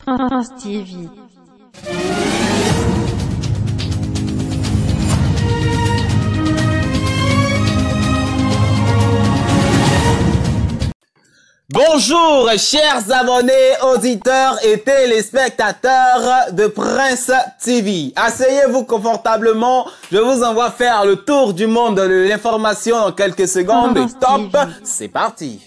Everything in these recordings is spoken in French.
Prince TV. Bonjour chers abonnés, auditeurs et téléspectateurs de Prince TV. Asseyez-vous confortablement, je vous envoie faire le tour du monde de l'information en quelques secondes. Top, c'est parti.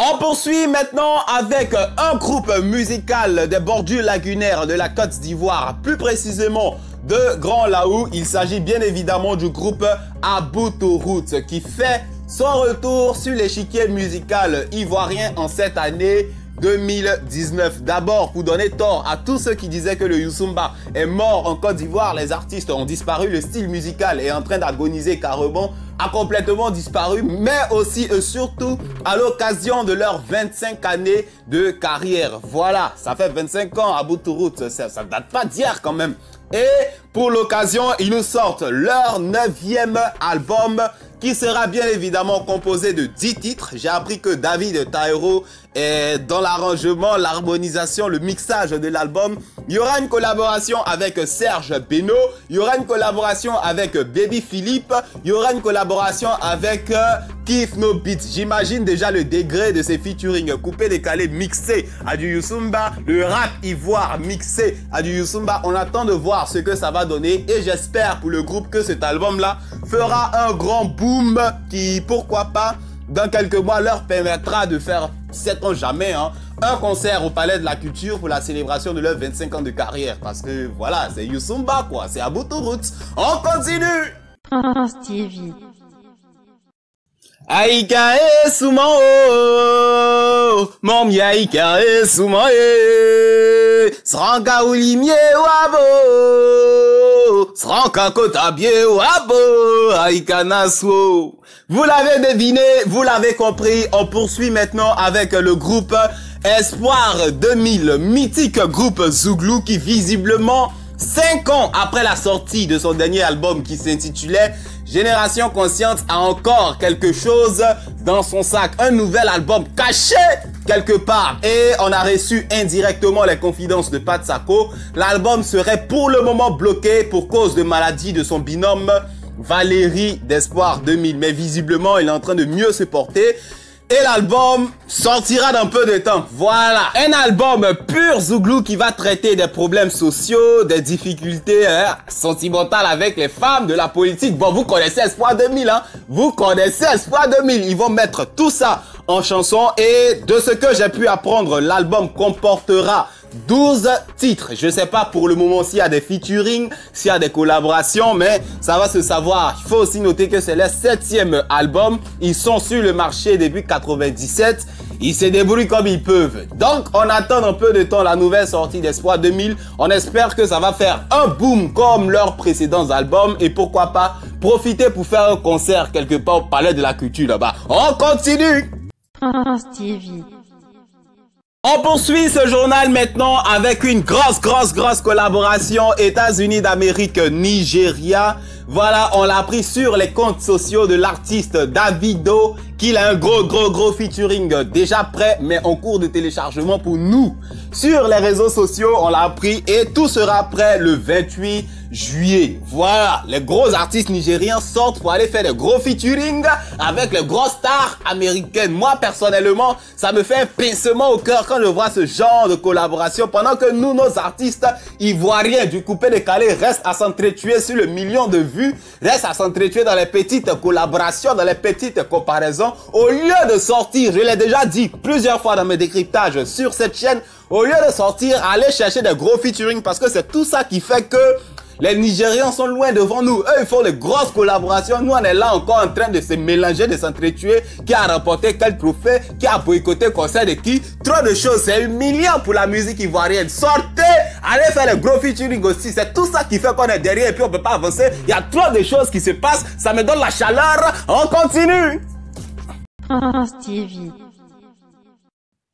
On poursuit maintenant avec un groupe musical des bordures lagunaires de la Côte d'Ivoire, plus précisément de Grand Laou. Il s'agit bien évidemment du groupe Aboutoroute qui fait son retour sur l'échiquier musical ivoirien en cette année 2019. D'abord, pour donner tort à tous ceux qui disaient que le Youssouba est mort en Côte d'Ivoire, les artistes ont disparu, le style musical est en train d'agoniser carrément, a complètement disparu, mais aussi et surtout à l'occasion de leurs 25 années de carrière. Voilà, ça fait 25 ans à Aboutoroute, ça date pas d'hier quand même. Et pour l'occasion, ils nous sortent leur 9e album qui sera bien évidemment composé de 10 titres. J'ai appris que David Taïro est dans l'arrangement, l'harmonisation, le mixage de l'album. Il y aura une collaboration avec Serge Beno, il y aura une collaboration avec Baby Philippe, il y aura une collaboration avec Kif No Beats. J'imagine déjà le degré de ces featuring, coupé, décalé, mixé à du Youssouba, le rap ivoire mixé à du Youssouba. On attend de voir ce que ça va donner et j'espère pour le groupe que cet album-là fera un grand boom qui, pourquoi pas, dans quelques mois leur permettra de faire, sait-on jamais, un concert au Palais de la Culture pour la célébration de leurs 25 ans de carrière. Parce que voilà, c'est Youssouba quoi, c'est Aboutoroute. On continue. Prince TV. Aïka e souman o, mom yaïka e souman e, sranka ou limye wabo, sranka kota bie wabo, aïka naswo. Vous l'avez deviné, vous l'avez compris, on poursuit maintenant avec le groupe Espoir 2000, mythique groupe Zouglou qui visiblement 5 ans après la sortie de son dernier album qui s'intitulait Génération Consciente a encore quelque chose dans son sac. Un nouvel album caché quelque part. Et on a reçu indirectement les confidences de Pat Sako. L'album serait pour le moment bloqué pour cause de maladie de son binôme Valérie d'Espoir 2000. Mais visiblement, il est en train de mieux se porter. Et l'album sortira dans peu de temps. Voilà, un album pur Zouglou qui va traiter des problèmes sociaux, des difficultés sentimentales avec les femmes, de la politique. Bon, vous connaissez Espoir 2000, vous connaissez Espoir 2000. Ils vont mettre tout ça en chanson et de ce que j'ai pu apprendre, l'album comportera 12 titres. Je sais pas pour le moment s'il y a des featuring, s'il y a des collaborations, mais ça va se savoir. Il faut aussi noter que c'est leur 7e album. Ils sont sur le marché depuis 97. Ils se débrouillent comme ils peuvent. Donc, on attend un peu de temps la nouvelle sortie d'Espoir 2000. On espère que ça va faire un boom comme leurs précédents albums. Et pourquoi pas profiter pour faire un concert quelque part au Palais de la Culture là-bas. On continue. Prince TV. On poursuit ce journal maintenant avec une grosse collaboration États-Unis d'Amérique, Nigeria. Voilà, on l'a appris sur les comptes sociaux de l'artiste Davido qu'il a un gros featuring déjà prêt mais en cours de téléchargement pour nous. Sur les réseaux sociaux, on l'a appris et tout sera prêt le 28 juillet. Voilà, les gros artistes nigériens sortent pour aller faire des gros featuring avec les grosses stars américaines. Moi, personnellement, ça me fait un pincement au cœur quand je vois ce genre de collaboration pendant que nous, nos artistes ivoiriens du coupé décalé restent à s'entretuer sur le million de vues, restent à s'entretuer dans les petites collaborations, dans les petites comparaisons. Au lieu de sortir, je l'ai déjà dit plusieurs fois dans mes décryptages sur cette chaîne, au lieu de sortir, aller chercher des gros featuring parce que c'est tout ça qui fait que les Nigérians sont loin devant nous. Eux, ils font les grosses collaborations. Nous, on est là encore en train de se mélanger, de s'entretuer. Qui a remporté quel trophée? Qui a boycotté le concert de qui? Trop de choses. C'est humiliant pour la musique ivoirienne. Sortez! Allez faire les gros featuring aussi. C'est tout ça qui fait qu'on est derrière et puis on peut pas avancer. Il y a trop de choses qui se passent. Ça me donne la chaleur. On continue! Prince TV.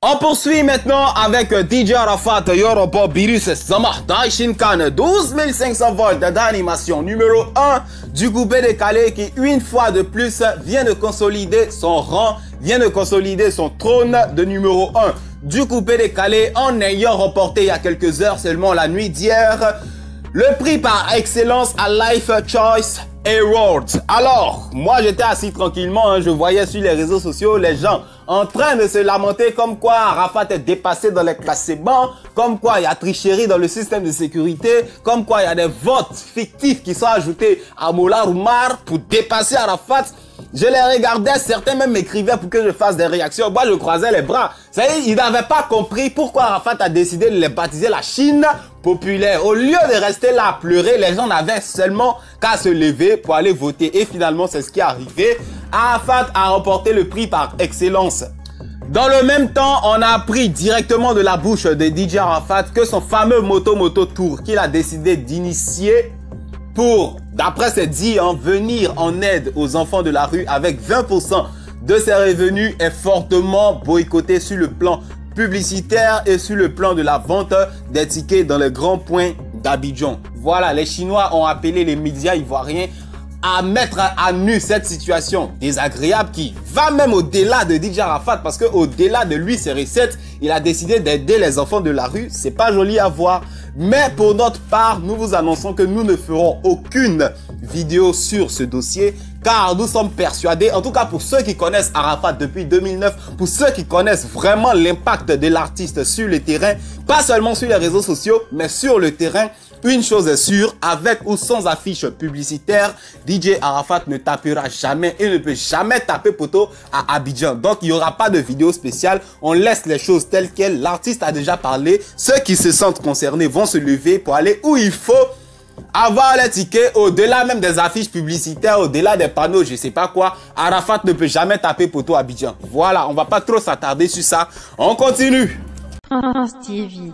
On poursuit maintenant avec DJ Arafat Yoruba Virus Samah Daishinkan 12500 volts d'animation numéro 1 du coupé décalé qui une fois de plus vient de consolider son rang, vient de consolider son trône de numéro 1 du coupé décalé en ayant remporté il y a quelques heures seulement la nuit d'hier le prix par excellence à Life Choice Awards. Alors, moi j'étais assis tranquillement, je voyais sur les réseaux sociaux les gens en train de se lamenter comme quoi Arafat est dépassé dans les classements, comme quoi il y a tricherie dans le système de sécurité, comme quoi il y a des votes fictifs qui sont ajoutés à Moula Oumar pour dépasser Arafat. Je les regardais, certains même m'écrivaient pour que je fasse des réactions. Moi, je croisais les bras. Ça y est, ils n'avaient pas compris pourquoi Arafat a décidé de les baptiser la Chine populaire. Au lieu de rester là à pleurer, les gens n'avaient seulement qu'à se lever pour aller voter. Et finalement, c'est ce qui est arrivé. Arafat a remporté le prix par excellence. Dans le même temps, on a appris directement de la bouche de DJ Arafat que son fameux Moto Tour qu'il a décidé d'initier pour, d'après ses dires, venir en aide aux enfants de la rue avec 20% de ses revenus est fortement boycotté sur le plan publicitaire et sur le plan de la vente des tickets dans les grands points d'Abidjan. Voilà, les Chinois ont appelé les médias ivoiriens à mettre à nu cette situation désagréable qui va même au-delà de DJ Arafat parce que au-delà de lui, ses recettes, il a décidé d'aider les enfants de la rue. C'est pas joli à voir. Mais pour notre part, nous vous annonçons que nous ne ferons aucune vidéo sur ce dossier car nous sommes persuadés, en tout cas pour ceux qui connaissent Arafat depuis 2009, pour ceux qui connaissent vraiment l'impact de l'artiste sur le terrain, pas seulement sur les réseaux sociaux, mais sur le terrain, une chose est sûre, avec ou sans affiche publicitaire, DJ Arafat ne tapera jamais et ne peut jamais taper poteau à Abidjan. Donc, il n'y aura pas de vidéo spéciale. On laisse les choses telles quelles. L'artiste a déjà parlé. Ceux qui se sentent concernés vont se lever pour aller où il faut avoir les tickets, au-delà même des affiches publicitaires, au-delà des panneaux, je sais pas quoi. Arafat ne peut jamais taper poteau à Abidjan. Voilà, on va pas trop s'attarder sur ça. On continue. TV.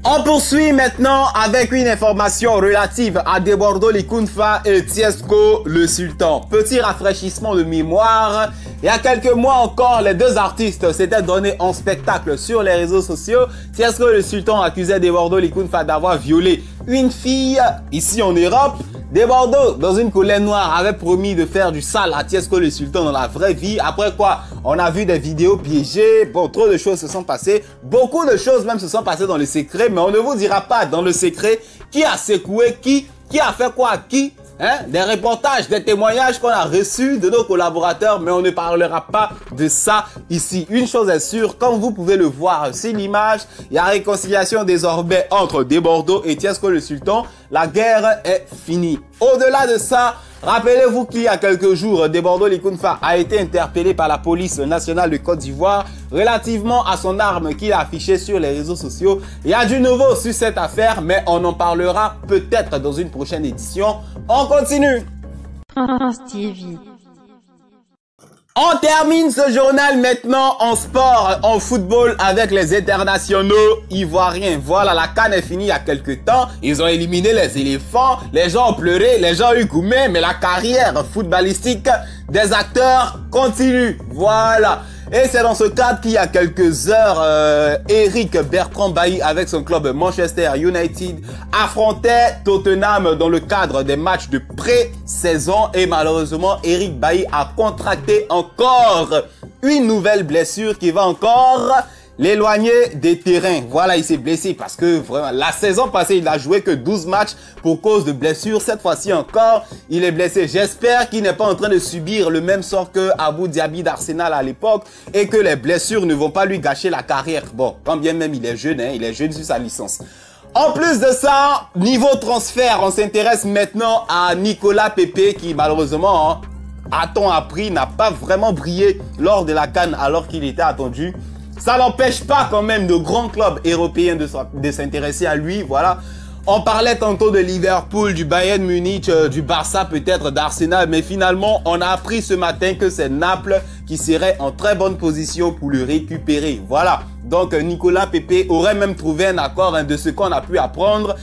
On poursuit maintenant avec une information relative à Debordo Likunfa et Tiesco le Sultan. Petit rafraîchissement de mémoire. Il y a quelques mois encore, les deux artistes s'étaient donnés en spectacle sur les réseaux sociaux. Tiesco le Sultan accusait Debordo Likunfa d'avoir violé une fille ici en Europe. Debordo, dans une colère noire, avait promis de faire du sale à Tiesco le Sultan dans la vraie vie. Après quoi, on a vu des vidéos piégées. Bon, trop de choses se sont passées. Beaucoup de choses même se sont passées dans le secret. Mais on ne vous dira pas dans le secret qui a secoué qui a fait quoi à qui. Hein? Des reportages, des témoignages qu'on a reçus de nos collaborateurs, mais on ne parlera pas de ça ici. Une chose est sûre, comme vous pouvez le voir sur l'image, il y a réconciliation désormais entre Debordo et Tiesco le Sultan. La guerre est finie. Au-delà de ça, rappelez-vous qu'il y a quelques jours, Debordo Likunfa a été interpellé par la police nationale de Côte d'Ivoire relativement à son arme qu'il a affichée sur les réseaux sociaux. Il y a du nouveau sur cette affaire, mais on en parlera peut-être dans une prochaine édition. On continue. TV. On termine ce journal maintenant en sport, en football avec les internationaux ivoiriens. Voilà, la CAN est finie il y a quelques temps. Ils ont éliminé les éléphants, les gens ont pleuré, les gens ont eu goumé, mais la carrière footballistique des acteurs continue. Voilà. Et c'est dans ce cadre qu'il y a quelques heures, Eric Bertrand Bailly avec son club Manchester United affrontait Tottenham dans le cadre des matchs de pré-saison. Et malheureusement, Eric Bailly a contracté encore une nouvelle blessure qui va encore l'éloigner des terrains. Voilà, il s'est blessé parce que vraiment, la saison passée, il n'a joué que 12 matchs pour cause de blessure. Cette fois-ci encore, il est blessé. J'espère qu'il n'est pas en train de subir le même sort que Abou Diaby d'Arsenal à l'époque et que les blessures ne vont pas lui gâcher la carrière. Bon, quand bien même il est jeune, hein, il est jeune sur sa licence. En plus de ça, niveau transfert, on s'intéresse maintenant à Nicolas Pepe qui malheureusement, a-t-on appris, n'a pas vraiment brillé lors de la CAN alors qu'il était attendu. Ça n'empêche pas quand même de grands clubs européens de s'intéresser à lui, voilà. On parlait tantôt de Liverpool, du Bayern Munich, du Barça peut-être, d'Arsenal, mais finalement, on a appris ce matin que c'est Naples qui serait en très bonne position pour le récupérer. Voilà. Donc, Nicolas Pepe aurait même trouvé un accord de ce qu'on a pu apprendre.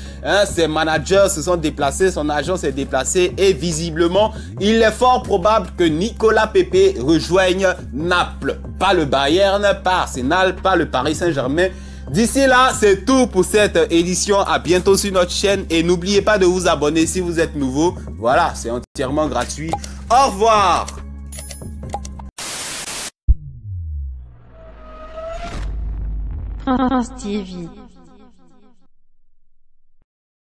Ses managers se sont déplacés, son agent s'est déplacé et visiblement, il est fort probable que Nicolas Pepe rejoigne Naples. Pas le Bayern, pas Arsenal, pas le Paris Saint-Germain. D'ici là, c'est tout pour cette édition. À bientôt sur notre chaîne et n'oubliez pas de vous abonner si vous êtes nouveau. Voilà, c'est entièrement gratuit. Au revoir. France TV.